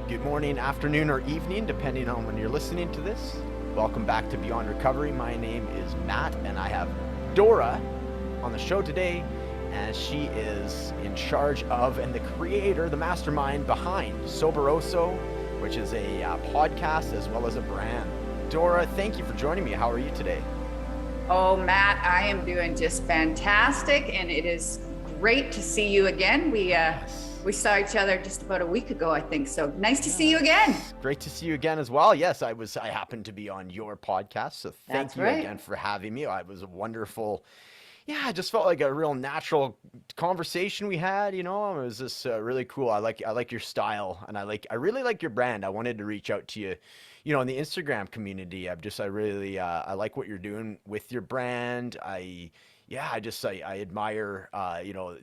Good morning, afternoon, or evening, depending on when you're listening to this. Welcome back to Beyond Recovery. My name is Matt, and I have Dora on the show today, and she is in charge of and the creator, the mastermind behind Soberoso, which is a podcast as well as a brand. Dora, thank you for joining me. How are you today? Oh, Matt, I am doing just fantastic, and it is great to see you again. We saw each other just about a week ago, I think. So nice to see you again. Great to see you again as well. Yes, I happened to be on your podcast, so thank you again for having me. It was a wonderful. Yeah, I just felt like a real natural conversation we had. It was just really cool. I like your style, and I really like your brand. I wanted to reach out to you, in the Instagram community. I like what you're doing with your brand. I admire,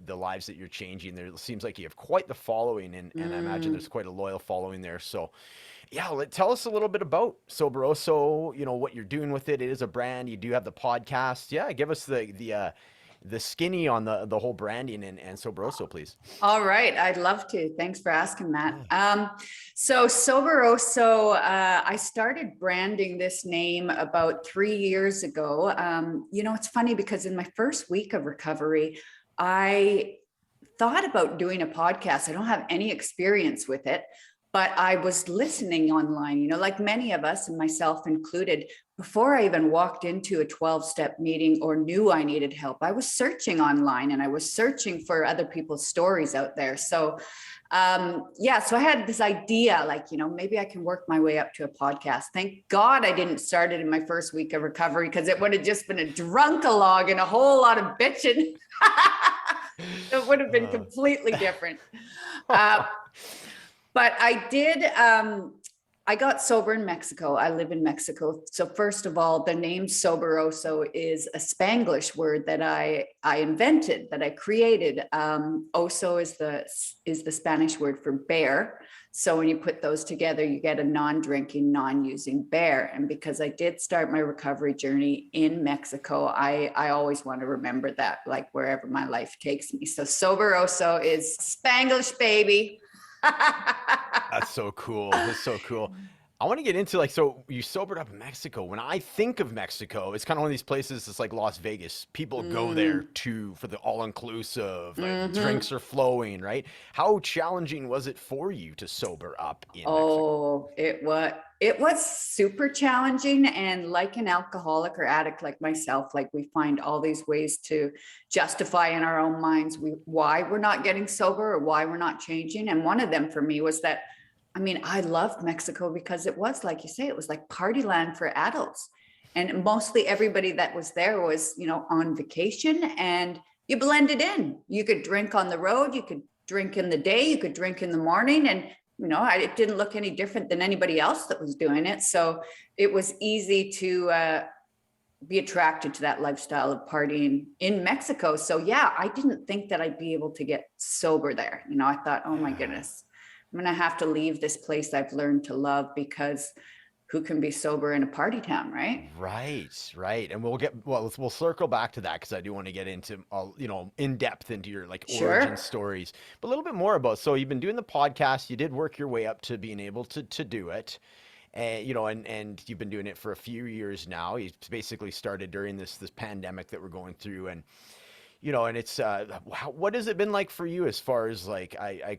the lives that you're changing. There seems like you have quite the following, and I imagine there's quite a loyal following there. So, yeah, tell us a little bit about Soberoso, what you're doing with it. It is a brand. You do have the podcast. Yeah, give us the skinny on the whole branding and Soberoso, please. All right. I'd love to. Thanks for asking, Matt. So Soberoso, I started branding this name about 3 years ago. It's funny because in my first week of recovery, I thought about doing a podcast. I don't have any experience with it, but I was listening online, like many of us, and myself included. Before I even walked into a 12-step meeting or knew I needed help, I was searching online, and I was searching for other people's stories out there. So, so I had this idea, maybe I can work my way up to a podcast. Thank God I didn't start it in my first week of recovery, because it would have just been a drunk-a-log and a whole lot of bitching. It would have been completely different. But I did, I got sober in Mexico. I live in Mexico. So first of all, the name Soberoso is a Spanglish word that I invented, that I created. Oso is the Spanish word for bear. So when you put those together, you get a non-drinking, non-using bear. And because I did start my recovery journey in Mexico, I always want to remember that, like wherever my life takes me. So Soberoso is Spanglish, baby. That's so cool. That's so cool. I want to get into so you sobered up in Mexico. When I think of Mexico, it's kind of one of these places. It's like Las Vegas. People go there for the all-inclusive. Drinks are flowing, right? How challenging was it for you to sober up in Mexico? It was super challenging. And like an alcoholic or addict like myself, we find all these ways to justify in our own minds why we're not getting sober or why we're not changing. And one of them for me was that, I loved Mexico because it was, like you say, it was like party land for adults. And mostly everybody that was there was, on vacation, and you blended in. You could drink on the road, you could drink in the day, you could drink in the morning. And, it didn't look any different than anybody else that was doing it. So it was easy to be attracted to that lifestyle of partying in Mexico. So yeah, I didn't think that I'd be able to get sober there. I thought, oh my goodness, I'm going to have to leave this place I've learned to love, because who can be sober in a party town, right? Right. And we'll circle back to that, because I do want to get into, in depth into your origin stories, but a little bit more about, so you've been doing the podcast, you did work your way up to being able to do it. And you've been doing it for a few years now. You basically started during this pandemic that we're going through, and and it's what has it been like for you, as far as I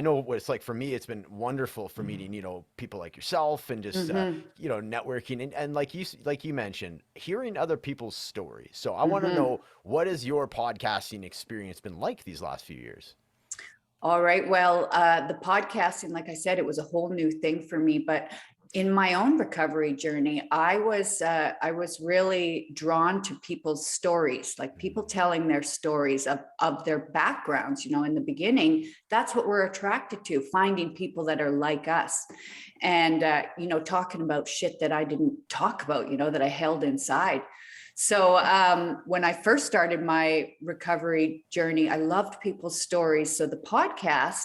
know what it's like for me. It's been wonderful for meeting people like yourself, and just networking, and like you mentioned, hearing other people's stories. So I want to know, what has your podcasting experience been like these last few years? All right. Well, the podcasting, like I said, it was a whole new thing for me, but in my own recovery journey, I was really drawn to people's stories, like people telling their stories of their backgrounds. In the beginning, that's what we're attracted to, finding people that are like us, and talking about shit that I didn't talk about, that I held inside. So when I first started my recovery journey, I loved people's stories. So the podcast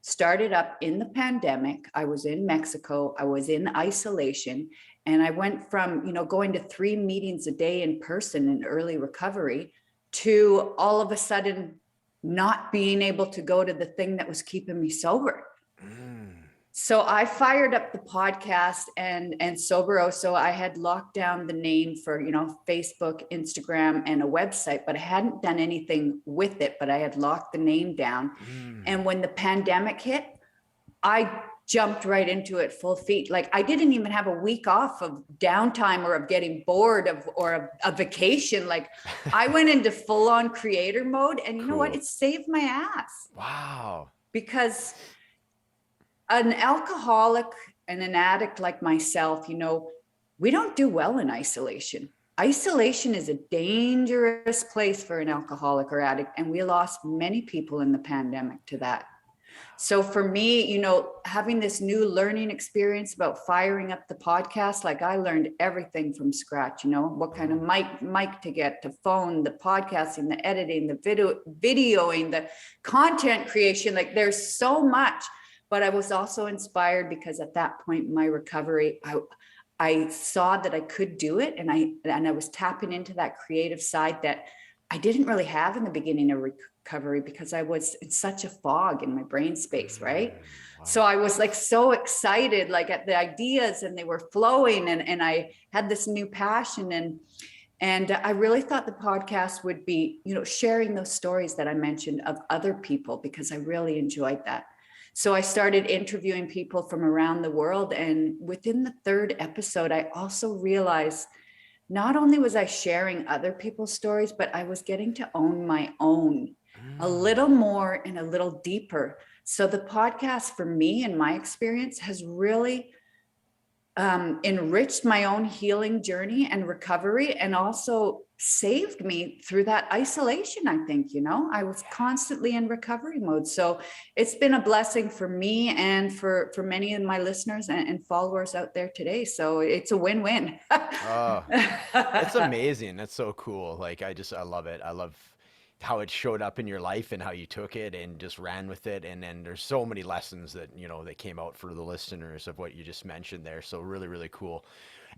started up in the pandemic. I was in Mexico. I was in isolation. And I went from, going to 3 meetings a day in person in early recovery to all of a sudden not being able to go to the thing that was keeping me sober. So I fired up the podcast and Soberoso. I had locked down the name for, Facebook, Instagram, and a website, but I hadn't done anything with it, but I had locked the name down. And when the pandemic hit, I jumped right into it full feet. Like I didn't even have a week off of downtime or of getting bored or a vacation. Like I went into full on creator mode, and you know what? It saved my ass. Wow. Because an alcoholic and an addict like myself, we don't do well in isolation. Isolation is a dangerous place for an alcoholic or addict, and we lost many people in the pandemic to that. So for me, having this new learning experience about firing up the podcast, like I learned everything from scratch, what kind of mic to get, to phone, the podcasting, the editing, the videoing, the content creation. Like there's so much. But I was also inspired because at that point in my recovery, I saw that I could do it. And I was tapping into that creative side that I didn't really have in the beginning of recovery because I was in such a fog in my brain space, right? Wow. So I was like so excited, like at the ideas, and they were flowing, and I had this new passion. And I really thought the podcast would be, sharing those stories that I mentioned of other people, because I really enjoyed that. So I started interviewing people from around the world. And within the third episode, I also realized not only was I sharing other people's stories, but I was getting to own my own a little more and a little deeper. So the podcast for me and my experience has really enriched my own healing journey and recovery, and also saved me through that isolation. I think, I was constantly in recovery mode. So it's been a blessing for me and for many of my listeners and followers out there today. So it's a win-win. It's amazing. That's so cool. Like, I love it. I love how it showed up in your life and how you took it and just ran with it. And then there's so many lessons that, that came out for the listeners of what you just mentioned there. So really, really cool.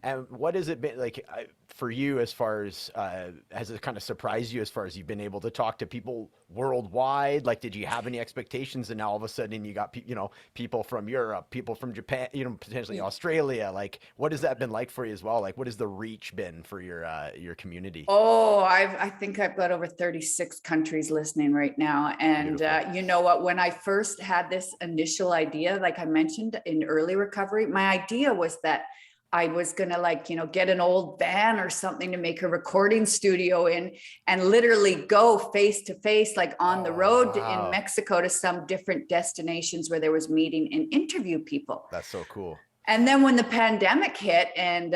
And what has it been like for you as far as, has it kind of surprised you as far as you've been able to talk to people worldwide? Like, did you have any expectations? And now all of a sudden you got, people from Europe, people from Japan, potentially Australia. Like, what has that been like for you as well? Like, what has the reach been for your community? Oh, I think I've got over 36 countries listening right now. And you know what, when I first had this initial idea, like I mentioned in early recovery, my idea was that I was going to get an old van or something to make a recording studio in and literally go face to face, like on the road in Mexico to some different destinations where there was meeting and interview people. That's so cool. And then when the pandemic hit and,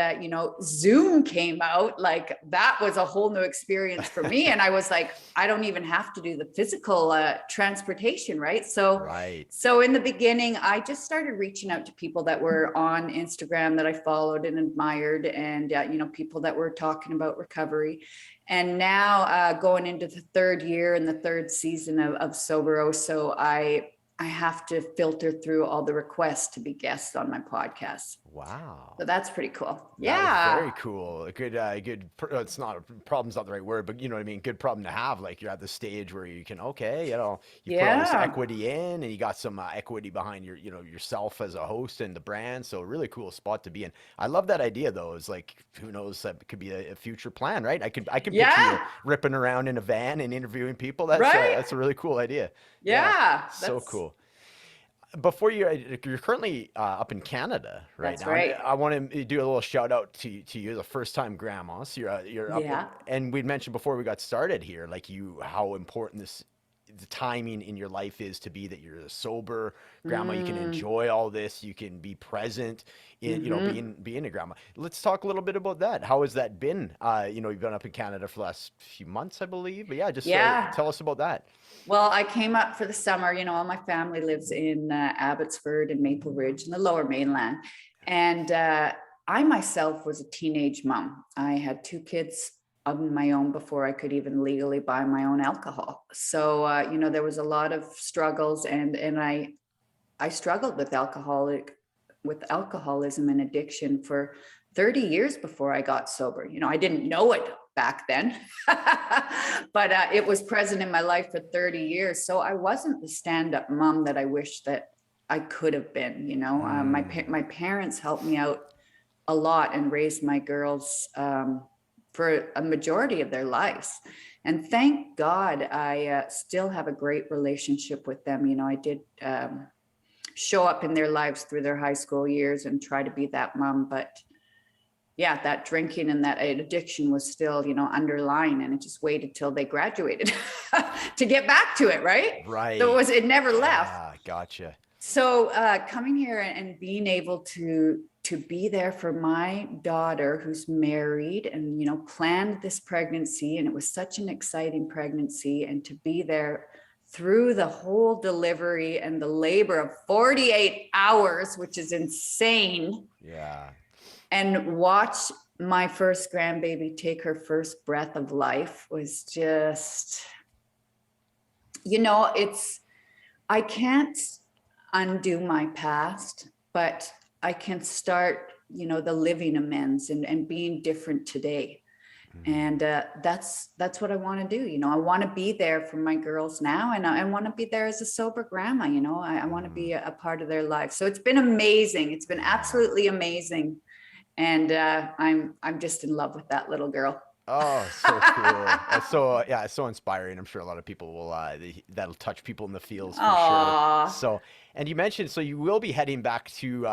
Zoom came out, like that was a whole new experience for me. And I was like, I don't even have to do the physical transportation. Right. So in the beginning, I just started reaching out to people that were on Instagram that I followed and admired, and, people that were talking about recovery. And now going into the third year and the third season of Soberoso, I have to filter through all the requests to be guests on my podcast. Wow. So that's pretty cool. Very cool. Good, it's not, problem's not the right word, but you know what I mean? Good problem to have. Like, you're at the stage where you can, you put all this equity in, and you got some equity behind yourself as a host and the brand. So really cool spot to be in. I love that idea though. It's like, who knows, that could be a future plan, right? I can picture you ripping around in a van and interviewing people. That's a really cool idea. Yeah. So cool. Before you're currently up in Canada right That's now. Right. I want to do a little shout out to you, the first time grandma. So you're up, and we'd mentioned before we got started here, like how important the timing in your life is to be that you're a sober grandma. You can enjoy all this. You can be present in, being a grandma. Let's talk a little bit about that. How has that been? You've been up in Canada for the last few months, I believe, but tell us about that. Well, I came up for the summer. All my family lives in Abbotsford and Maple Ridge in the Lower Mainland. And I myself was a teenage mom. I had 2 kids of my own before I could even legally buy my own alcohol. So, there was a lot of struggles, and I struggled with alcoholism and addiction for 30 years before I got sober. I didn't know it back then, but it was present in my life for 30 years. So I wasn't the stand-up mom that I wish that I could have been, you know. My parents helped me out a lot and raised my girls for a majority of their lives. And thank God I still have a great relationship with them. You know, I did show up in their lives through their high school years and try to be that mom. But yeah, that drinking and that addiction was still, you know, underlying, and it just waited till they graduated to get back to it. Right. So Right. it never left. Ah, gotcha. So coming here and being able to be there for my daughter who's married and, you know, planned this pregnancy, and it was such an exciting pregnancy, and to be there through the whole delivery and the labor of 48 hours, which is insane. Yeah. And watch my first grandbaby take her first breath of life was just, you know, I can't undo my past, but I can start, you know, the living amends and being different today. And that's what I want to do. You know, I want to be there for my girls now, and I want to be there as a sober grandma. You know, I want to be a part of their life. So it's been amazing. It's been absolutely amazing. And I'm just in love with that little girl. Oh, so cool. So yeah, it's so inspiring. I'm sure a lot of people will that'll touch people in the feels for sure. Aw, So, and you mentioned so you will be heading back to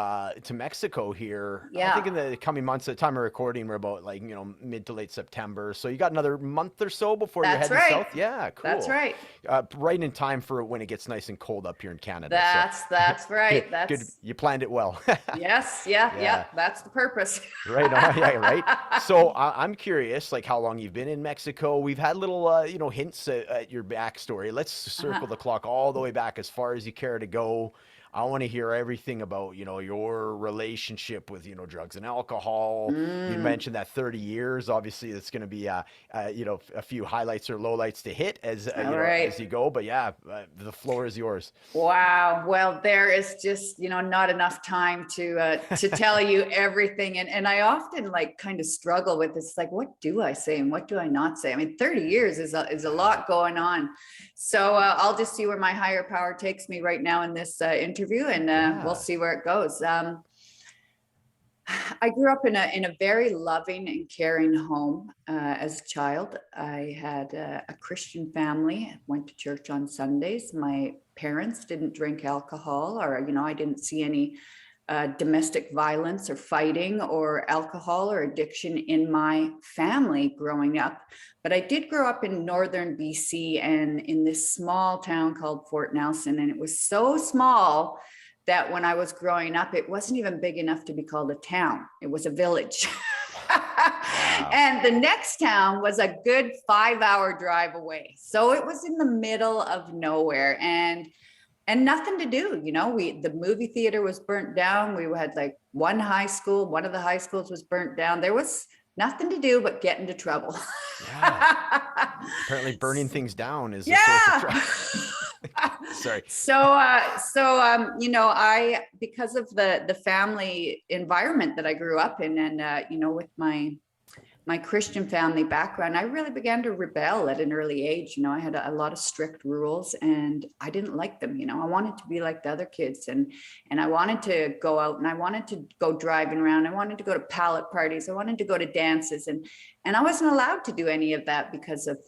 Mexico here. I think yeah, in the coming months. At the time of recording, we're about like mid to late September. So you got another month or so before you're that's heading right. south. Yeah, That's cool. right. Right in time for when it gets nice and cold up here in Canada. So That's good, right. good. That's You planned it well. yes, yeah, yeah. Yeah. That's the purpose. Right on, yeah, right. So I'm curious, like how long you've been in Mexico. We've had little, hints at your backstory. Let's circle Uh-huh. the clock all the way back as far as you care to go. I want to hear everything about, your relationship with, drugs and alcohol. You Mm, mentioned that 30 years. Obviously, it's going to be, a few highlights or lowlights to hit all as right. you go. But yeah, the floor is yours. Wow. Well, there is just, you know, not enough time to tell you everything. And I often like kind of struggle with this, like, what do I say and what do I not say? I mean, 30 years is a lot going on. So I'll just see where my higher power takes me right now in this interview, and we'll Yeah. see where it goes. I grew up in a very loving and caring home as a child. I had a Christian family, went to church on Sundays. My parents didn't drink alcohol, or, you know, I didn't see any domestic violence or fighting or alcohol or addiction in my family growing up. But I did grow up in northern BC and in this small town called Fort Nelson. And it was so small that when I was growing up, it wasn't even big enough to be called a town. It was a village. Wow. And the next town was a good 5-hour drive away. So it was in the middle of nowhere and nothing to do. You know, the movie theater was burnt down. We had like one high school, one of the high schools was burnt down. There was nothing to do but get into trouble. Yeah. Apparently, burning things down is a source of Yeah. trouble. Sorry. You know, I, because of the family environment that I grew up in, and you know, with my Christian family background, I really began to rebel at an early age. You know, I had a lot of strict rules and I didn't like them. You know, I wanted to be like the other kids, and I wanted to go out and I wanted to go driving around. I wanted to go to pallet parties. I wanted to go to dances, and I wasn't allowed to do any of that because of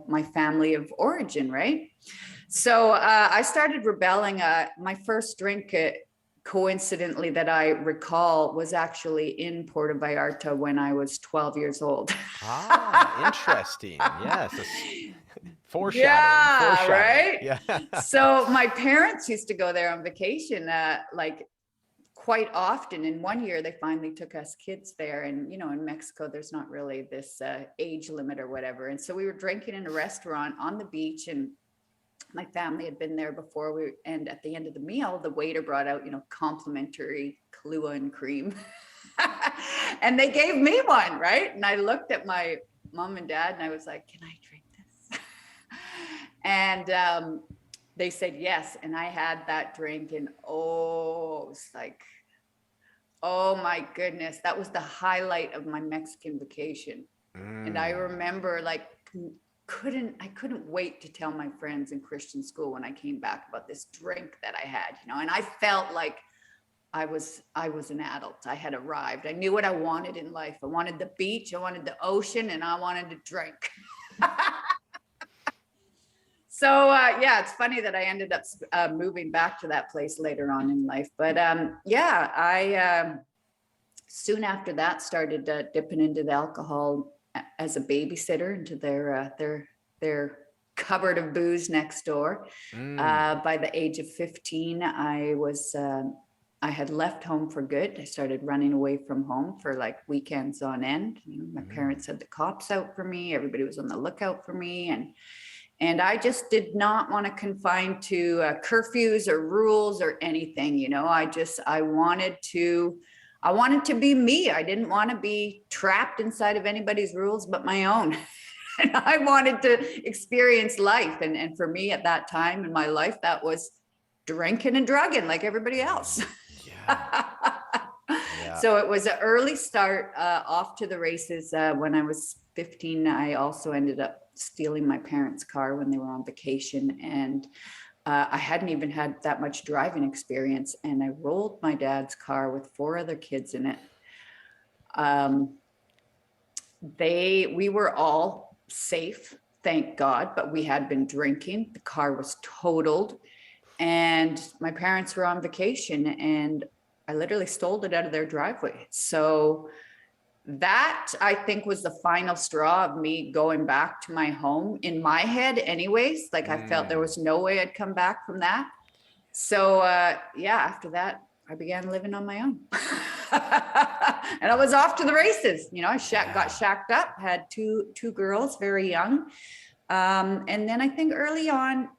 my family of origin, right? So I started rebelling. My first drink, coincidentally, that I recall was actually in Puerto Vallarta when I was 12 years old. Ah, interesting. Yes, foreshadowing. Yeah, Foreshadowing. right. Yeah. So my parents used to go there on vacation, like quite often. And one year they finally took us kids there. And, you know, in Mexico, there's not really this age limit or whatever. And so we were drinking in a restaurant on the beach, and my family had been there before. And at the end of the meal, the waiter brought out, you know, complimentary Kahlua and cream. And they gave me one, right? And I looked at my mom and dad and I was like, can I drink this? And they said yes. And I had that drink, and oh, it was like, oh my goodness, that was the highlight of my Mexican vacation. And I Mm. remember like I couldn't wait to tell my friends in Christian school when I came back about this drink that I had, you know, and I felt like I was an adult. I had arrived. I knew what I wanted in life. I wanted the beach, I wanted the ocean, and I wanted to drink. So yeah, it's funny that I ended up moving back to that place later on in life. But yeah, I soon after that started dipping into the alcohol as a babysitter into their cupboard of booze next door. By the age of 15, I had left home for good. I started running away from home for like weekends on end. You know, my parents had the cops out for me. Everybody was on the lookout for me, and I just did not want to confine to curfews or rules or anything. You know, I wanted to be me. I didn't want to be trapped inside of anybody's rules but my own. And I wanted to experience life. And for me at that time in my life, that was drinking and drugging like everybody else. Yeah. Yeah. So it was an early start off to the races. When I was 15, I also ended up stealing my parents' car when they were on vacation. And I hadn't even had that much driving experience. And I rolled my dad's car with 4 other kids in it. We were all safe, thank God, but we had been drinking. The car was totaled and my parents were on vacation and I literally stole it out of their driveway. So that I think was the final straw of me going back to my home in my head anyways. Like I felt there was no way I'd come back from that. So yeah, after that, I began living on my own. And I was off to the races. You know, I got shacked up, had two girls, very young. And then I think early on,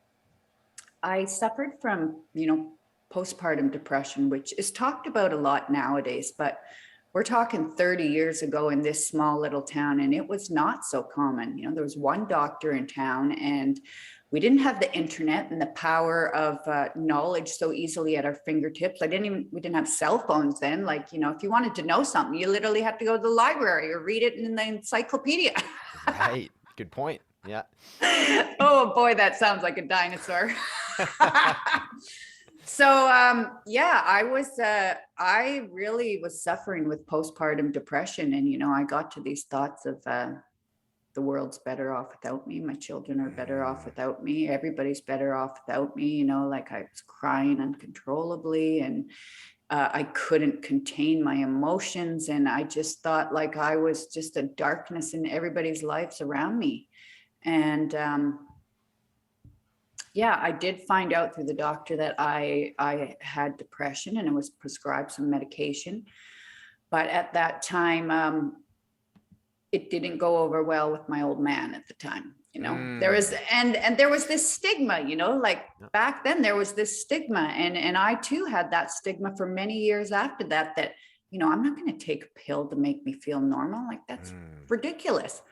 I suffered from, you know, postpartum depression, which is talked about a lot nowadays, but we're talking 30 years ago in this small little town, and it was not so common. You know, there was one doctor in town, and we didn't have the internet and the power of knowledge so easily at our fingertips. We didn't have cell phones then. Like, you know, if you wanted to know something, you literally had to go to the library or read it in the encyclopedia. Right. Good point. Yeah. Oh boy, that sounds like a dinosaur. So yeah, I really was suffering with postpartum depression. And, you know, I got to these thoughts of the world's better off without me. My children are better off without me. Everybody's better off without me. You know, like I was crying uncontrollably and I couldn't contain my emotions. And I just thought like I was just a darkness in everybody's lives around me. And yeah, I did find out through the doctor that I had depression and I was prescribed some medication. But at that time, it didn't go over well with my old man at the time. You know, there was, and there was this stigma, you know, like back then there was this stigma, and I too had that stigma for many years after that, you know, I'm not going to take a pill to make me feel normal. Like that's ridiculous.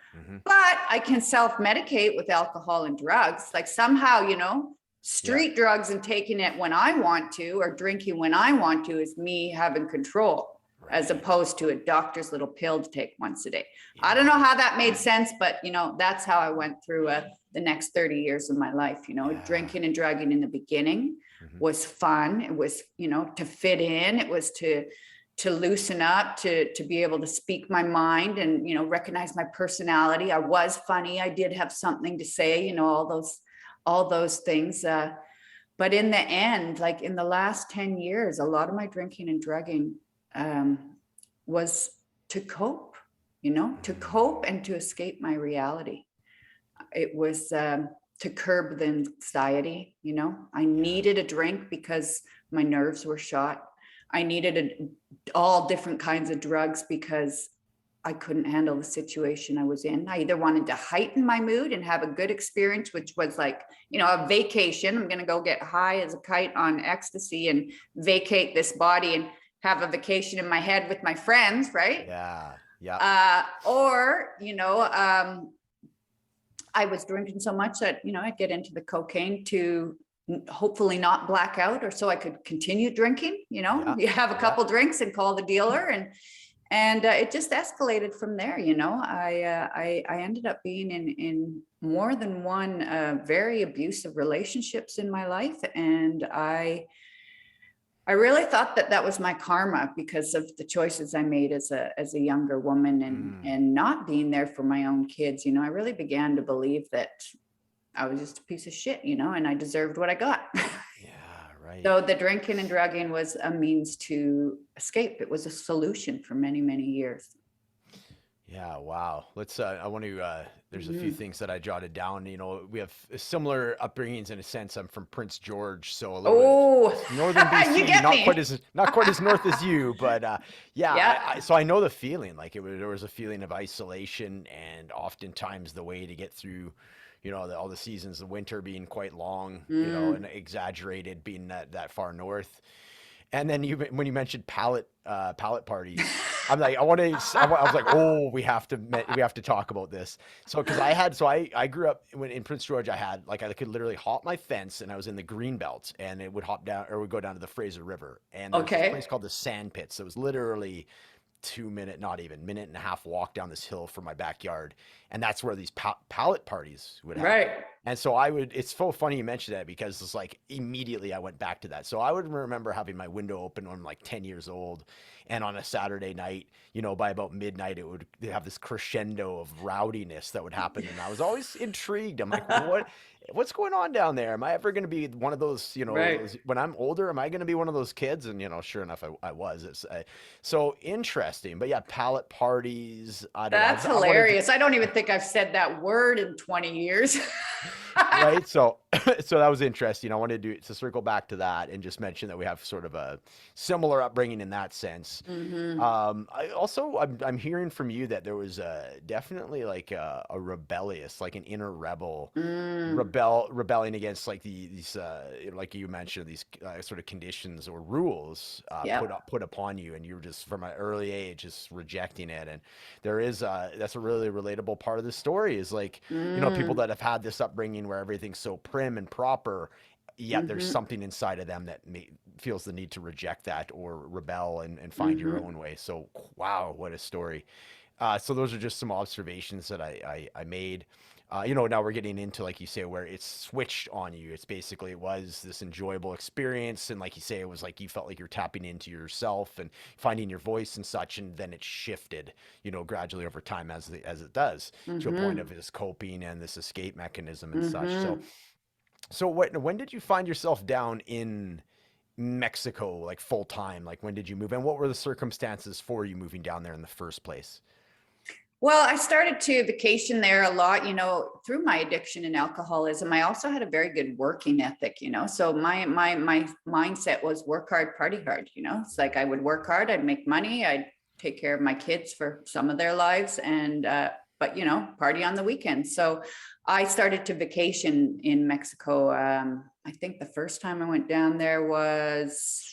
But I can self-medicate with alcohol and drugs. Like somehow, you know, street drugs and taking it when I want to, or drinking when I want to, is me having control, as opposed to a doctor's little pill to take once a day. I don't know how that made sense, but you know, that's how I went through the next 30 years of my life. You know, drinking and drugging in the beginning was fun. It was, you know, to fit in. It was to loosen up, to be able to speak my mind and, you know, recognize my personality. I was funny. I did have something to say, you know, all those things. But in the end, like in the last 10 years, a lot of my drinking and drugging was to cope, you know, to cope and to escape my reality. It was to curb the anxiety, you know. I needed a drink because my nerves were shot. I needed all different kinds of drugs because I couldn't handle the situation I was in. I either wanted to heighten my mood and have a good experience, which was like, you know, a vacation. I'm going to go get high as a kite on ecstasy and vacate this body and have a vacation in my head with my friends, right? Yeah, yeah. Or, you know, I was drinking so much that, you know, I'd get into the cocaine to hopefully not black out, or so I could continue drinking. You know, you have a couple drinks and call the dealer, And it just escalated from there. I ended up being in more than one very abusive relationships in my life, and I really thought that that was my karma because of the choices I made as a younger woman, and not being there for my own kids. I really began to believe that I was just a piece of shit, and I deserved what I got. Yeah, right. So the drinking and drugging was a means to escape. It was a solution for many, many years. Yeah, wow. Let's I want to there's a few Mhm. things that I jotted down. We have similar upbringings in a sense. I'm from Prince George, so a little bit Oh, northern you BC, get me. not quite as north as you, but yeah, Yeah. so I know the feeling. Like there was a feeling of isolation, and oftentimes the way to get through, all the seasons, the winter being quite long, and Mm. exaggerated being that far north. And then when you mentioned pallet parties, I'm like, I was like, oh, we have to talk about this. So because I grew up in Prince George. I could literally hop my fence, and I was in the green belt, and it would hop down or would go down to the Fraser River, and there was this place Okay. called the Sand Pits. It was literally 2 minute, not even minute and a half walk down this hill from my backyard, and that's where these pallet parties would happen. Right. And so it's so funny you mentioned that because it's like immediately I went back to that. So I would remember having my window open when I'm like 10 years old, and on a Saturday night, by about midnight, it would have this crescendo of rowdiness that would happen, and I was always intrigued. I'm like, what's going on down there? Am I ever going to be one of those, Right. when I'm older, am I going to be one of those kids? And, sure enough, I was. So interesting. But yeah, pallet parties. I don't know. That's I wanted to, hilarious. I don't even think I've said that word in 20 years. right? So, so that was interesting. I wanted to circle back to that and just mention that we have sort of a similar upbringing in that sense. Hmm. I'm hearing from you that there was definitely like a rebellious, like an inner rebel, Mm. rebelling against like these like you mentioned, these sort of conditions or rules Yep. put upon you, and you were just from an early age just rejecting it. And there is that's a really relatable part of the story is like people Mm. that have had this upbringing where everything's so prim and proper, yet there's Hmm. something inside of them that feels the need to reject that or rebel and find your Hmm. own way. So, wow, what a story. So those are just some observations that I made. Now we're getting into, like you say, where it's switched on you. It was this enjoyable experience. And like you say, it was like you felt like you're tapping into yourself and finding your voice and such. And then it shifted, gradually over time as it does to a point of Hmm. this coping and this escape mechanism and such. So, Hmm. when did you find yourself down in Mexico, like full time? Like when did you move, and what were the circumstances for you moving down there in the first place? Well, I started to vacation there a lot, through my addiction and alcoholism. I also had a very good working ethic, so my mindset was work hard, party hard, It's like I would work hard, I'd make money, I'd take care of my kids for some of their lives, and but party on the weekends. So I started to vacation in Mexico. I think the first time I went down there was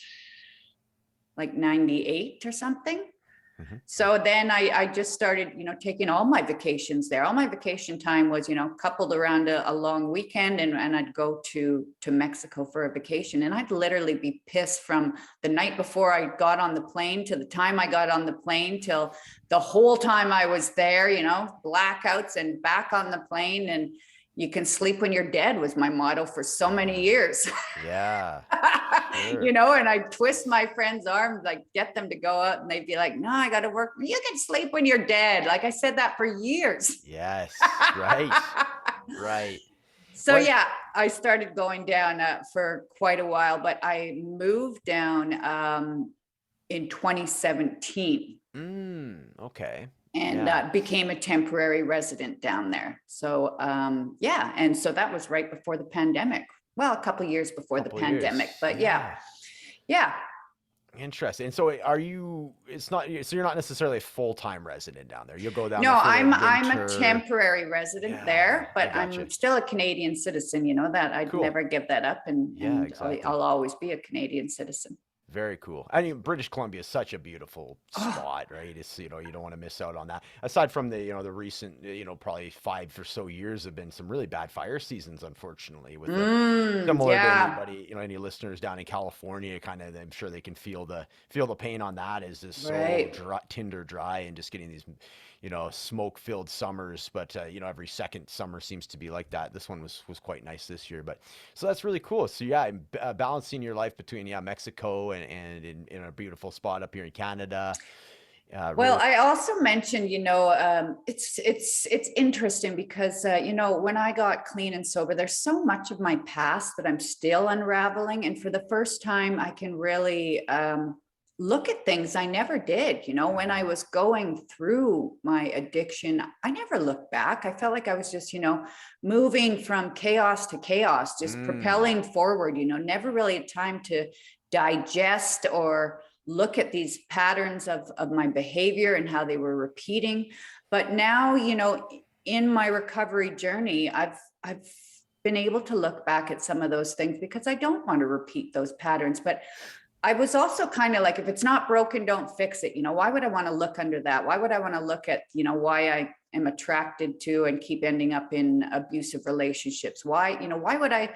like 98 or something. Hmm. So then I just started, taking all my vacations there. All my vacation time was, coupled around a long weekend, and I'd go to Mexico for a vacation. And I'd literally be pissed from the night before I got on the plane to the time I got on the plane till the whole time I was there, blackouts and back on the plane. And you can sleep when you're dead was my motto for so many years. Yeah, sure. And I twist my friend's arms, like get them to go out, and they'd be like, no, I got to work. You can sleep when you're dead. Like I said that for years. Yes, right, right. So What? yeah, I started going down for quite a while, but I moved down in 2017 Okay. and Yeah, became a temporary resident down there. So yeah, and so that was right before the pandemic. Well, a couple of years before the couple pandemic, years. but yeah, Yeah, yeah. interesting. And so, are you? It's not. So you're not necessarily a full time resident down there. You'll go down there No, for the I'm a winter. temporary resident Yeah, there, I but gotcha. I'm still a Canadian citizen. That I'd Cool. never give that up, and Yeah, I'll exactly. always be a Canadian citizen. Very cool. I mean, British Columbia is such a beautiful Oh, spot, right? It's, you don't want to miss out on that. Aside from the, the recent, probably 5 or so years have been some really bad fire seasons, unfortunately, with the similar to yeah, anybody, any listeners down in California, kind of, I'm sure they can feel the pain on that is just so right. dry, tinder dry and just getting these, smoke-filled summers. But every second summer seems to be like that. This one was quite nice this year, but so that's really cool. So yeah, balancing your life between Mexico and in a beautiful spot up here in Canada. Well, Really, I also mentioned, it's interesting because when I got clean and sober, there's so much of my past that I'm still unraveling, and for the first time, I can really look at things I never did. When I was going through my addiction, I never looked back. I felt like I was just, moving from chaos to chaos, just mm, propelling forward. Never really had time to digest or look at these patterns of my behavior and how they were repeating. But now, in my recovery journey, I've been able to look back at some of those things because I don't want to repeat those patterns. But I was also kind of like, if it's not broken, don't fix it. Why would I want to look under that? Why would I want to look at, why I am attracted to and keep ending up in abusive relationships? Why would I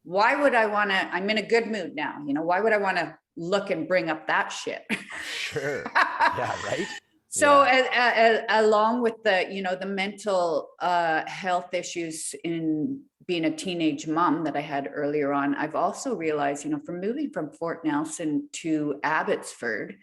want to, I'm in a good mood now. Why would I want to look and bring up that shit? sure. Yeah, right. So Yeah. along with the mental health issues in being a teenage mom that I had earlier on, I've also realized, from moving from Fort Nelson to Abbotsford,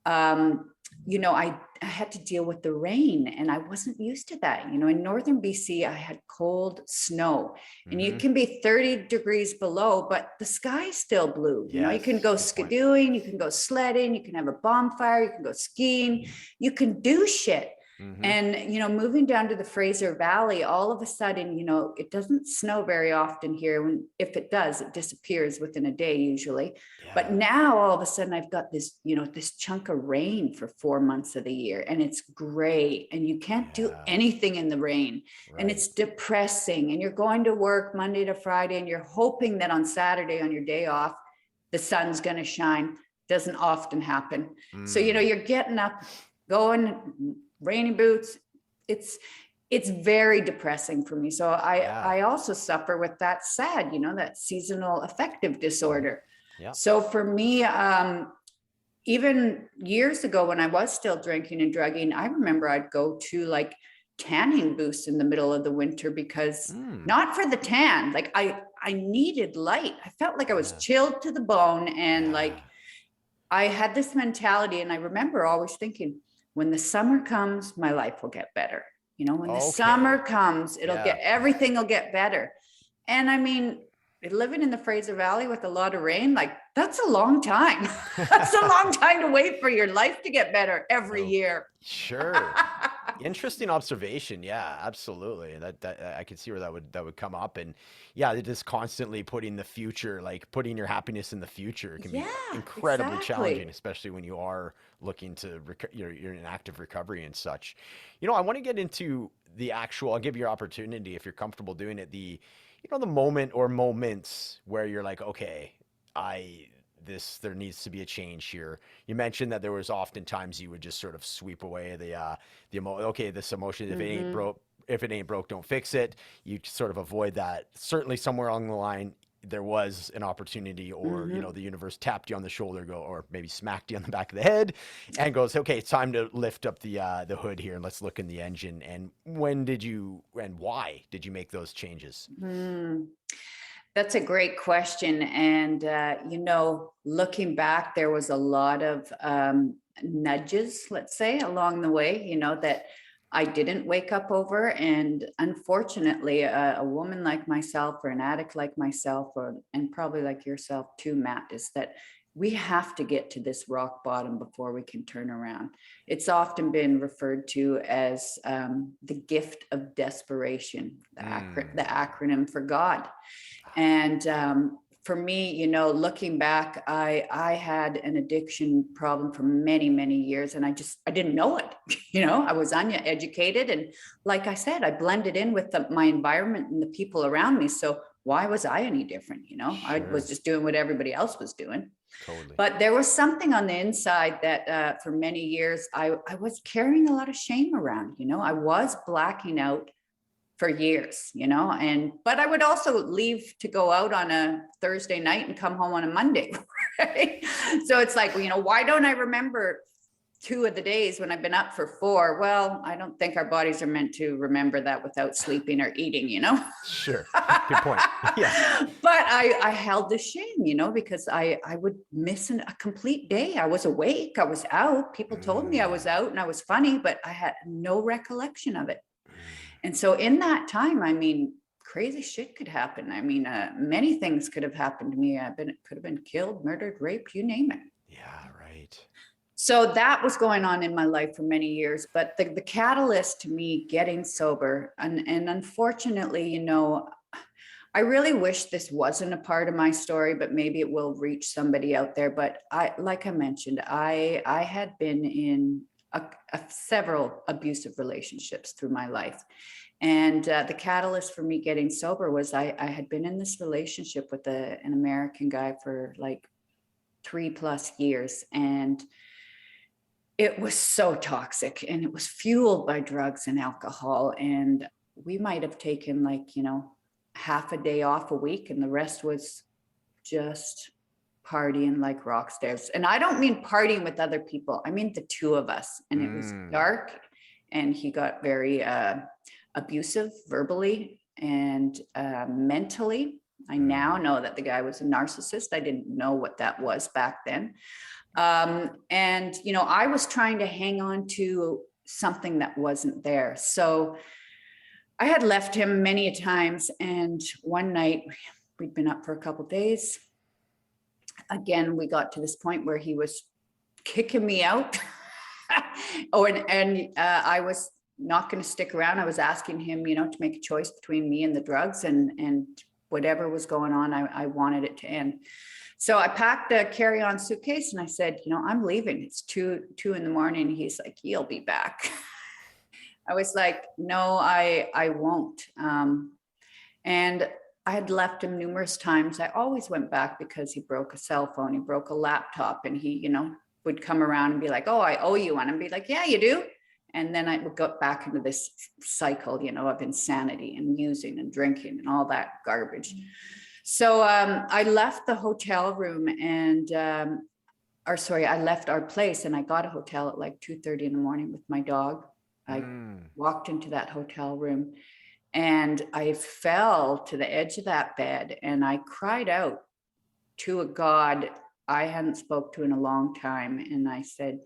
um, I had to deal with the rain and I wasn't used to that. In northern BC, I had cold snow and you Mm-hmm. can be 30 degrees below, but the sky's still blue. You can Yes. go Good point. skidooing, you can go sledding, you can have a bonfire, you can go skiing, you can do shit. Mm-hmm. And, moving down to the Fraser Valley, all of a sudden, it doesn't snow very often here. If it does, it disappears within a day usually. But Yeah. now all of a sudden I've got this chunk of rain for 4 months of the year and it's gray and you can't do Yeah. anything in the rain and Right. it's depressing and you're going to work Monday to Friday and you're hoping that on Saturday on your day off, the sun's going to shine. Doesn't often happen. So, Mm. you're getting up, going, rainy boots. It's very depressing for me. So Yeah. I also suffer with that SAD, that seasonal affective Mm-hmm. disorder. Yeah. So for me, even years ago when I was still drinking and drugging, I remember I'd go to like tanning booths in the middle of the winter because Mm. not for the tan, like I needed light. I felt like I was Yeah. chilled to the bone and like Yeah. I had this mentality, and I remember always thinking, when the summer comes, my life will get better. When the summer Okay. comes, Yeah. everything will get better. And I mean, living in the Fraser Valley with a lot of rain, like that's a long time. That's a long time to wait for your life to get better every No. year. Sure. Interesting observation. Yeah, absolutely. That I could see where that would come up, and yeah, it just constantly putting the future, like putting your happiness in the future, can be Yeah, incredibly challenging, exactly. especially when you are looking to you're in active recovery and such. I want to get into the actual. I'll give you your opportunity if you're comfortable doing it. The moment or moments where you're like, okay, I there needs to be a change here. You mentioned that there was oftentimes you would just sort of sweep away okay, this emotion, Mm-hmm. if it ain't broke, don't fix it. You sort of avoid that. Certainly somewhere along the line there was an opportunity, or Mm-hmm. the universe tapped you on the shoulder, or maybe smacked you on the back of the head and goes, okay, it's time to lift up the hood here and let's look in the engine. And when did you and why did you make those changes? Mm. That's a great question. And, looking back, there was a lot of nudges, let's say, along the way, that I didn't wake up over. And unfortunately, a woman like myself, or an addict like myself, and probably like yourself too, Matt, is that we have to get to this rock bottom before we can turn around. It's often been referred to as the gift of desperation, the Mm. acronym for God. And for me, looking back, I had an addiction problem for many, many years, and I didn't know it. I was uneducated, and like I said, I blended in with my environment and the people around me. So why was I any different? You know, I was just doing what everybody else was doing. Totally. But there was something on the inside that for many years, I was carrying a lot of shame around, you know, I was blacking out for years, you know, but I would also leave to go out on a Thursday night and come home on a Monday. Right? So it's like, you know, why don't I remember 2 of the days when I've been up for 4? Well, I don't think our bodies are meant to remember that without sleeping or eating, you know? Sure. Good point. Yeah. But I held the shame, you know, because I would miss a complete day. I was awake, I was out. People told me I was out and I was funny, but I had no recollection of it. And so in that time, I mean, crazy shit could happen. I mean, many things could have happened to me. Could have been killed, murdered, raped, you name it. Yeah, right. So that was going on in my life for many years. But the catalyst to me getting sober, and unfortunately, you know, I really wish this wasn't a part of my story, but maybe it will reach somebody out there. But like I mentioned, I had been in several abusive relationships through my life. And the catalyst for me getting sober was I had been in this relationship with an American guy for like 3+ years. And it was so toxic, and it was fueled by drugs and alcohol. And we might have taken like, you know, half a day off a week, and the rest was just partying like rock stars. And I don't mean partying with other people. I mean the 2 of us. And it was dark, and he got very abusive verbally and mentally. I now know that the guy was a narcissist. I didn't know what that was back then. And, you know, I was trying to hang on to something that wasn't there. So I had left him many a times. And one night, we'd been up for a couple of days. Again, we got to this point where he was kicking me out. I was not going to stick around. I was asking him, you know, to make a choice between me and the drugs, and whatever was going on, I wanted it to end. So I packed a carry-on suitcase and I said, you know, I'm leaving. It's 2 in the morning. He's like, you'll be back. I was like, no, I won't. And I had left him numerous times. I always went back because he broke a cell phone. He broke a laptop, and he, you know, would come around and be like, oh, I owe you one. And be like, yeah, you do. And then I would go back into this cycle, you know, of insanity and using and drinking and all that garbage. So I left the hotel room I left our place, and I got a hotel at like 2:30 in the morning with my dog. I walked into that hotel room, and I fell to the edge of that bed, and I cried out to a God I hadn't spoke to in a long time. And I said,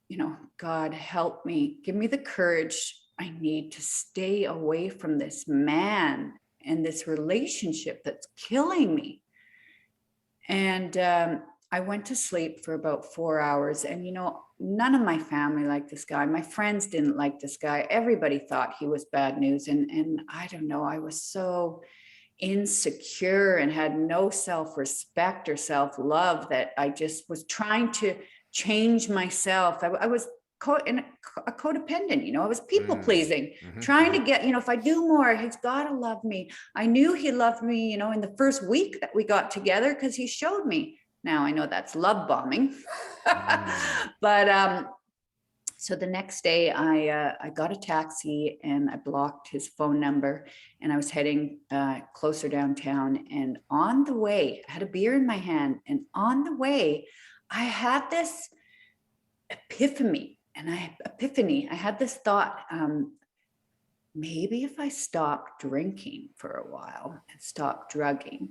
you know, God, help me, give me the courage I need to stay away from this man and this relationship that's killing me. And I went to sleep for about 4 hours. And, you know, none of my family liked this guy. My friends didn't like this guy. Everybody thought he was bad news. And I don't know, I was so insecure and had no self-respect or self-love that I just was trying to change myself. I was a codependent, you know, I was people pleasing, trying to get, you know, if I do more, he's got to love me. I knew he loved me, you know, in the first week that we got together, because he showed me. Now I know that's love bombing. But so the next day I got a taxi, and I blocked his phone number, and I was heading closer downtown. And on the way, I had a beer in my hand, and on the way, I had this epiphany. I had this thought, maybe if I stopped drinking for a while and stopped drugging,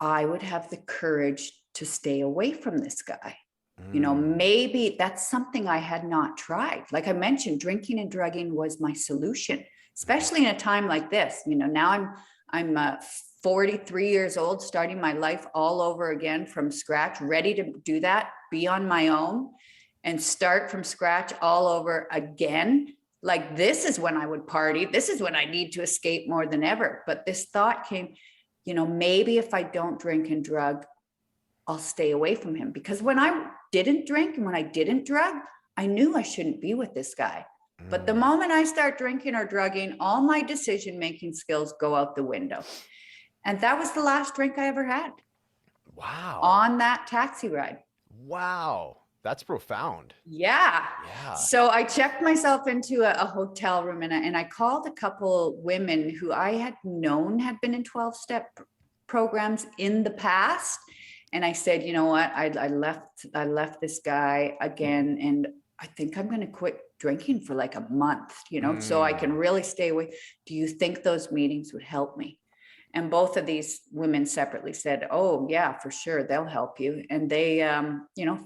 I would have the courage to stay away from this guy. You know, maybe that's something I had not tried. Like I mentioned, drinking and drugging was my solution, especially in a time like this. You know, now I'm 43 years old, starting my life all over again from scratch, ready to do that, be on my own, and start from scratch all over again. Like, this is when I would party. This is when I need to escape more than ever. But this thought came, you know, maybe if I don't drink and drug, I'll stay away from him. Because when I didn't drink and when I didn't drug, I knew I shouldn't be with this guy. But the moment I start drinking or drugging, all my decision-making skills go out the window. And that was the last drink I ever had. Wow. On that taxi ride. Wow. That's profound. Yeah. Yeah. So I checked myself into a hotel room, and I called a couple women who I had known had been in 12-step programs in the past. And I said, you know what, I left this guy again, and I think I'm going to quit drinking for like a month, so I can really stay away. Do you think those meetings would help me? And both of these women separately said, oh yeah, for sure, they'll help you. And they,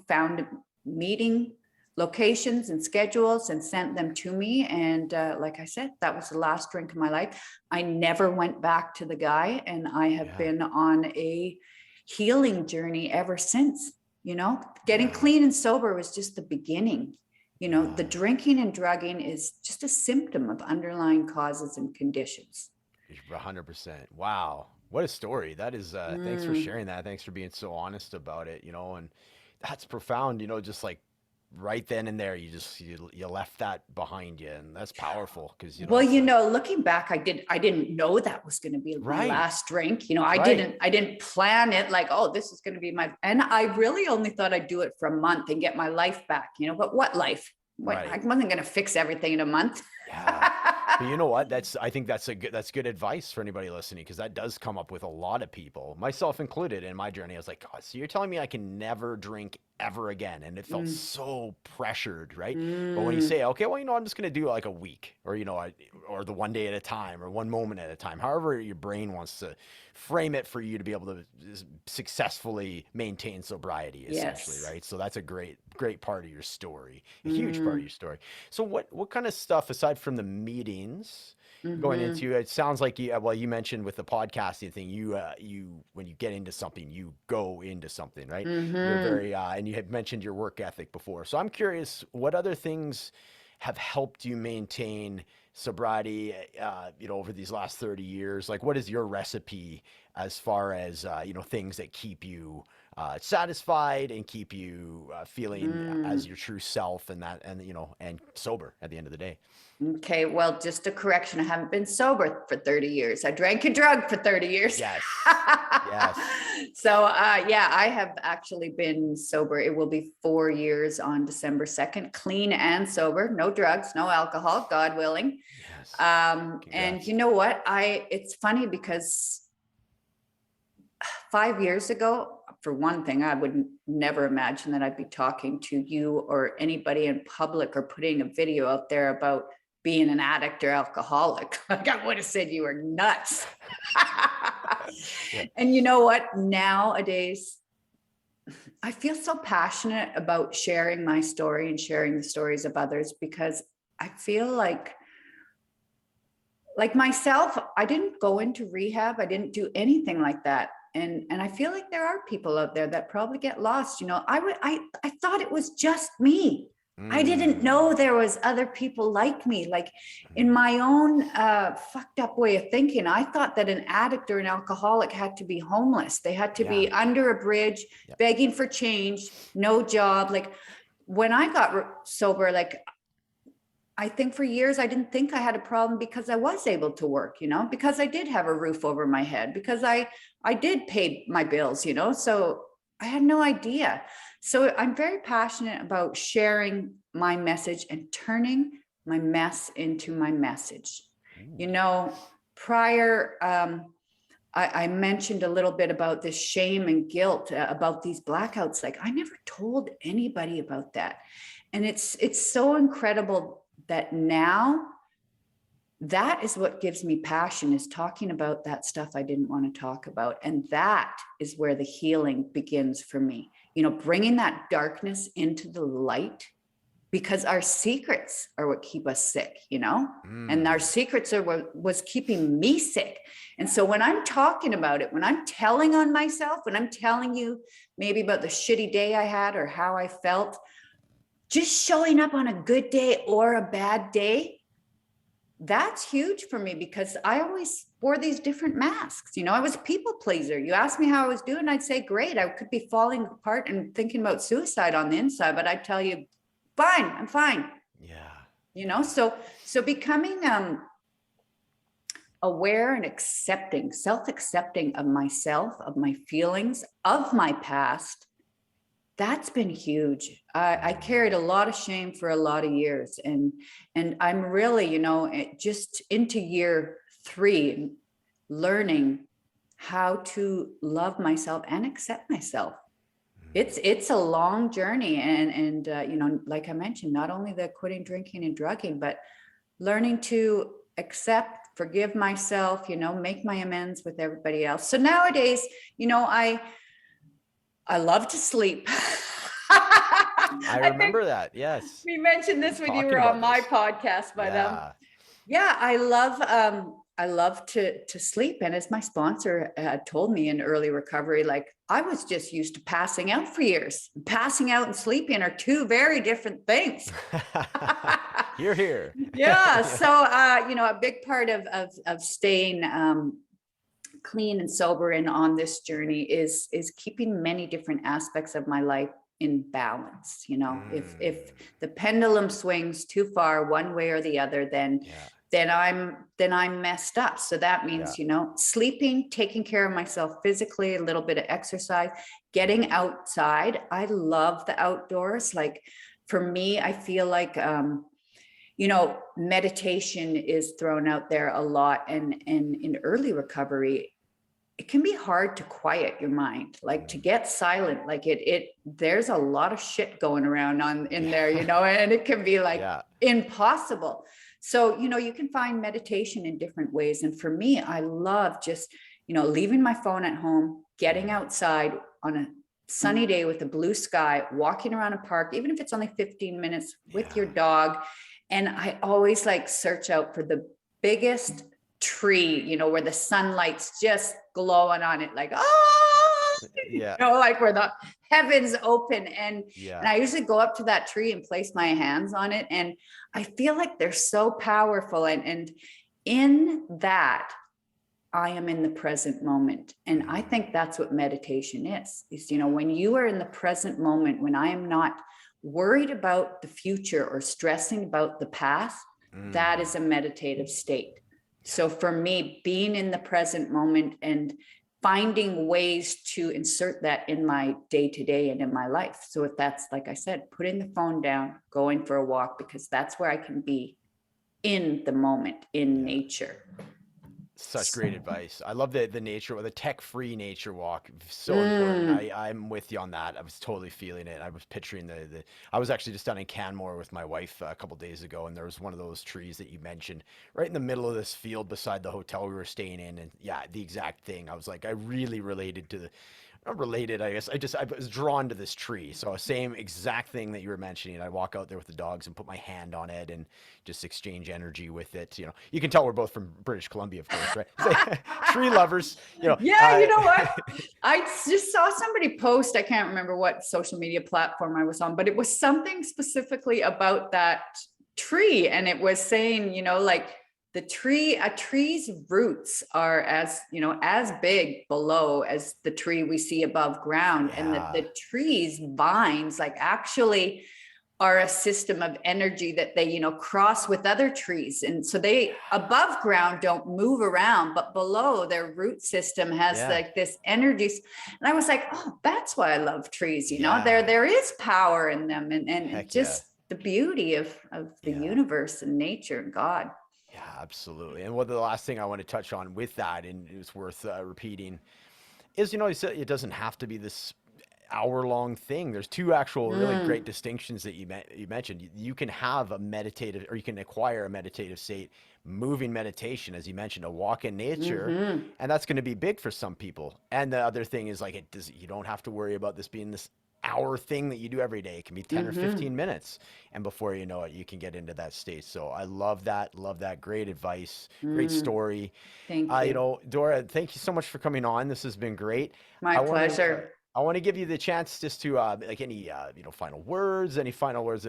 found meeting locations and schedules and sent them to me. And like I said, that was the last drink of my life. I never went back to the guy, and I have been on a healing journey ever since. Getting clean and sober was just the beginning. The drinking and drugging is just a symptom of underlying causes and conditions. 100%. Wow. What a story. That is, thanks for sharing that. Thanks for being so honest about it, and that's profound, just like right then and there, you left that behind you, and that's powerful because, looking back, I didn't know that was going to be my last drink. I didn't plan it like, oh, this is going to be and I really only thought I'd do it for a month and get my life back, but what life? I wasn't going to fix everything in a month. Yeah. But you know what? I think that's good advice for anybody listening, because that does come up with a lot of people, myself included, in my journey. I was like, God, so you're telling me I can never drink ever again? And it felt so pressured, right? But when you say, okay, well, I'm just going to do like a week, or, or the one day at a time, or one moment at a time, however your brain wants to frame it for you to be able to successfully maintain sobriety, essentially, right? So that's a great part of your story, a huge part of your story. So what kind of stuff, aside from the meetings, going into, it sounds like you mentioned with the podcasting thing, you when you get into something, you go into something, right? You're very and you had mentioned your work ethic before. So I'm curious, what other things have helped you maintain sobriety, over these last 30 years? Like, what is your recipe as far as, things that keep you satisfied and keep you feeling as your true self, and sober at the end of the day? Okay, well, just a correction. I haven't been sober for 30 years. I drank and drugged for 30 years. Yes. Yes. So, I have actually been sober. It will be 4 years on December 2nd, clean and sober, no drugs, no alcohol, God willing. Yes. And you know what? It's funny because 5 years ago, for one thing, I would never imagine that I'd be talking to you or anybody in public or putting a video out there about being an addict or alcoholic. Like, I would have said you were nuts. And you know what? Nowadays, I feel so passionate about sharing my story and sharing the stories of others, because I feel like myself, I didn't go into rehab. I didn't do anything like that. And I feel like there are people out there that probably get lost. I thought it was just me. I didn't know there was other people like me. Like, in my own fucked up way of thinking, I thought that an addict or an alcoholic had to be homeless. They had to be under a bridge, begging for change, no job. Like, when I got sober, like, I think for years, I didn't think I had a problem because I was able to work, because I did have a roof over my head, because I did pay my bills, so I had no idea. So I'm very passionate about sharing my message and turning my mess into my message. Prior, I mentioned a little bit about this shame and guilt about these blackouts. Like, I never told anybody about that. And it's so incredible that now that is what gives me passion, is talking about that stuff I didn't want to talk about. And that is where the healing begins for me, bringing that darkness into the light, because our secrets are what keep us sick, and our secrets are what was keeping me sick. And so when I'm talking about it, when I'm telling on myself, when I'm telling you maybe about the shitty day I had or how I felt, just showing up on a good day or a bad day, that's huge for me, because I always wore these different masks. I was a people pleaser. You asked me how I was doing, I'd say great. I could be falling apart and thinking about suicide on the inside, but I'd tell you, fine, I'm fine. Yeah. you know, so becoming aware and accepting, self-accepting of myself, of my feelings, of my past, that's been huge. I carried a lot of shame for a lot of years, and I'm really, you know, just into year 3, learning how to love myself and accept myself. It's a long journey, and you know, like I mentioned, not only the quitting drinking and drugging, but learning to accept, forgive myself, you know, make my amends with everybody else. So nowadays, you know, I love to sleep. I I think remember that. Yes. we mentioned this when you Talking were on about my this. podcast, but Yeah. yeah, I love to sleep. And as my sponsor told me in early recovery, like I was just used to passing out for years. Passing out and sleeping are two very different things. You're here. Yeah. Yeah. So you know, a big part of staying clean and sober and on this journey is keeping many different aspects of my life in balance. You know, if the pendulum swings too far one way or the other, Yeah. then I'm messed up. So that Yeah. means, you know, sleeping, taking care of myself physically, a little bit of exercise, getting outside. I love the outdoors. Like for me, I feel like you know, meditation is thrown out there a lot, and in early recovery it can be hard to quiet your mind, like to get silent. Like there's a lot of shit going around in there, you know, and it can be like Yeah. impossible. So, you know, you can find meditation in different ways. And for me, I love just, you know, leaving my phone at home, getting outside on a sunny day with a blue sky, walking around a park, even if it's only 15 minutes with your dog. And I always like search out for the biggest tree, you know, where the sunlight's just glowing on it, like, oh, Yeah. you know, like where the heavens open. And Yeah. I usually go up to that tree and place my hands on it. And I feel like they're so powerful. And in that, I am in the present moment. And I think that's what meditation is, you know, when you are in the present moment, when I am not worried about the future or stressing about the past, that is a meditative state. So for me, being in the present moment and finding ways to insert that in my day to day and in my life. So if that's, like I said, putting the phone down, going for a walk, because that's where I can be in the moment, in nature. Such great advice. I love the nature, or the tech-free nature walk. So important. I'm with you on that. I was totally feeling it. I was picturing the I was actually just down in Canmore with my wife a couple days ago, and there was one of those trees that you mentioned right in the middle of this field beside the hotel we were staying in, and yeah, the exact thing. I was like, I really related to the not related, I guess. I was drawn to this tree. So same exact thing that you were mentioning. I walk out there with the dogs and put my hand on it and just exchange energy with it. You know, you can tell we're both from British Columbia, of course, right? Tree lovers. You know. Yeah, you know what? I just saw somebody post, I can't remember what social media platform I was on, but it was something specifically about that tree. And it was saying, you know, like a tree's roots are as, you know, as big below as the tree we see above ground. And the tree's vines like actually are a system of energy that they, you know, cross with other trees. And so they above ground don't move around, but below their root system has like this energy. And I was like, oh, that's why I love trees. You know, there is power in them, and just the beauty of the universe and nature and God. Yeah, absolutely. And what the last thing I want to touch on with that, and it's worth repeating, is, you know, you said it doesn't have to be this hour-long thing. There's two actual really great distinctions that you mentioned. You can have a meditative, or you can acquire a meditative state, moving meditation, as you mentioned, a walk in nature, and that's going to be big for some people. And the other thing is, like, you don't have to worry about this being this hour thing that you do every day. It can be 10 or 15 minutes, and before you know it, you can get into that state. So I love that. Love that. Great advice. Great story. Thank you. You know, Dora, thank you so much for coming on. This has been great. My pleasure. I want to give you the chance just to like any you know, final words of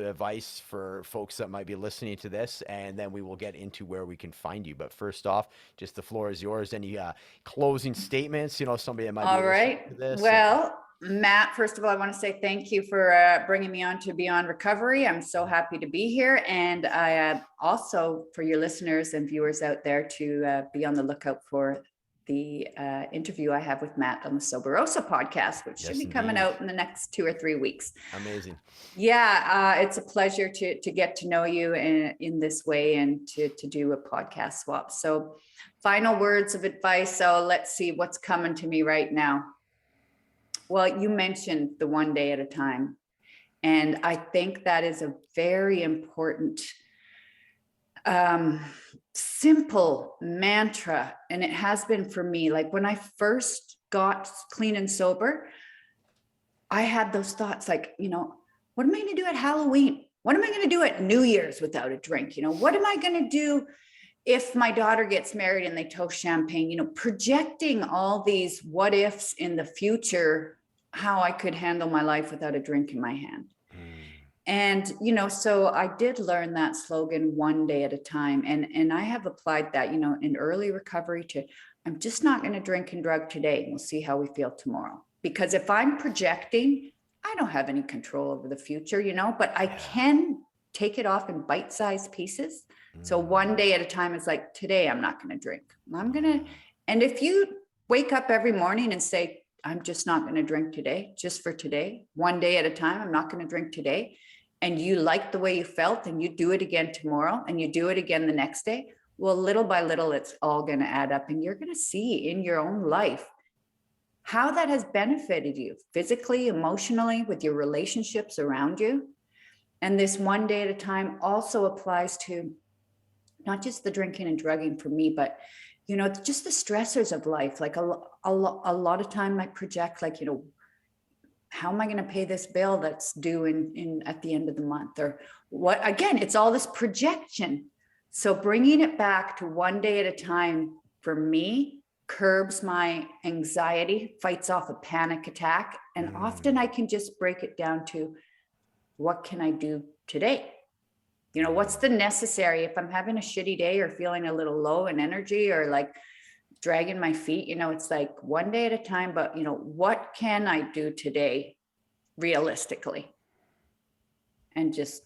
advice for folks that might be listening to this, and then we will get into where we can find you. But first off, just the floor is yours. Any closing statements? You know, somebody that might be listening to this. Well, Matt, first of all, I want to say thank you for bringing me on to Beyond Recovery. I'm so happy to be here. And I also, for your listeners and viewers out there, to be on the lookout for the interview I have with Matt on the Soberoso podcast, which should be coming out in the next 2 or 3 weeks. Amazing. Yeah, it's a pleasure to get to know you in this way and to do a podcast swap. So final words of advice. So let's see what's coming to me right now. Well, you mentioned the one day at a time. And I think that is a very important, simple mantra. And it has been for me. Like when I first got clean and sober, I had those thoughts like, what am I going to do at Halloween? What am I going to do at New Year's without a drink? What am I going to do if my daughter gets married and they toast champagne? Projecting all these what ifs in the future, how I could handle my life without a drink in my hand. And, so I did learn that slogan, one day at a time. And I have applied that, in early recovery to, I'm just not going to drink and drug today. We'll see how we feel tomorrow. Because if I'm projecting, I don't have any control over the future, but I can take it off in bite-sized pieces. So one day at a time is like, today I'm not going to drink. And if you wake up every morning and say, I'm just not going to drink today, just for today, one day at a time, I'm not going to drink today. And you like the way you felt and you do it again tomorrow and you do it again the next day. Well, little by little, it's all going to add up and you're going to see in your own life how that has benefited you physically, emotionally, with your relationships around you. And this one day at a time also applies to not just the drinking and drugging for me, but, just the stressors of life. Like a lot of time I project like, how am I going to pay this bill that's due in at the end of the month? Or what, again, it's all this projection. So bringing it back to one day at a time for me curbs my anxiety, fights off a panic attack. And often I can just break it down to, what can I do today? What's the necessary, if I'm having a shitty day or feeling a little low in energy or like dragging my feet, it's like one day at a time, but what can I do today realistically? And just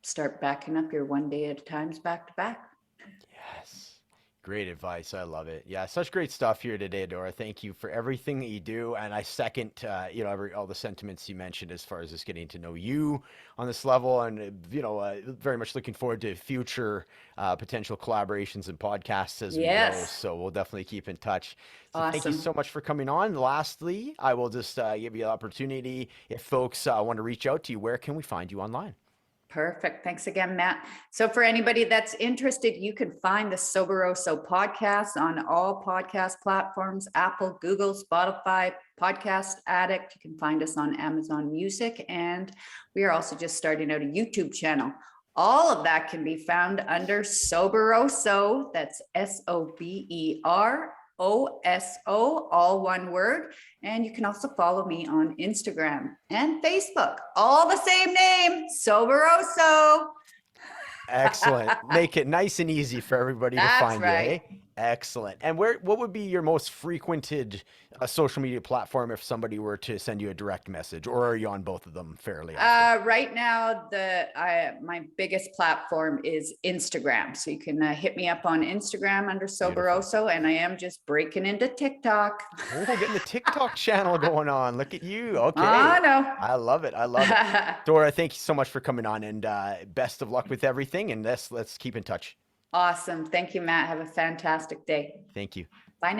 start backing up your one day at a times back to back. Yes. Great advice. I love it. Yeah, such great stuff here today, Dora. Thank you for everything that you do. And I second, all the sentiments you mentioned as far as just getting to know you on this level. And, very much looking forward to future potential collaborations and podcasts as we go. So we'll definitely keep in touch. So Thank you so much for coming on. Lastly, I will just give you the opportunity. If folks want to reach out to you, where can we find you online? Perfect. Thanks again, Matt. So for anybody that's interested, you can find the Soberoso podcast on all podcast platforms, Apple, Google, Spotify, Podcast Addict. You can find us on Amazon Music. And we are also just starting out a YouTube channel. All of that can be found under Soberoso. That's SOBEROSO, all one word. And you can also follow me on Instagram and Facebook, all the same name, Soberoso. Excellent. Make it nice and easy for everybody to find you. Eh? Excellent. And what would be your most frequented social media platform if somebody were to send you a direct message, or are you on both of them fairly often? Right now, my biggest platform is Instagram. So you can hit me up on Instagram under Soberoso, and I am just breaking into TikTok. Oh, getting the TikTok channel going on. Look at you. Okay. I know. I love it. I love it. Dora, thank you so much for coming on, and best of luck with everything. And let's keep in touch. Awesome. Thank you, Matt. Have a fantastic day. Thank you.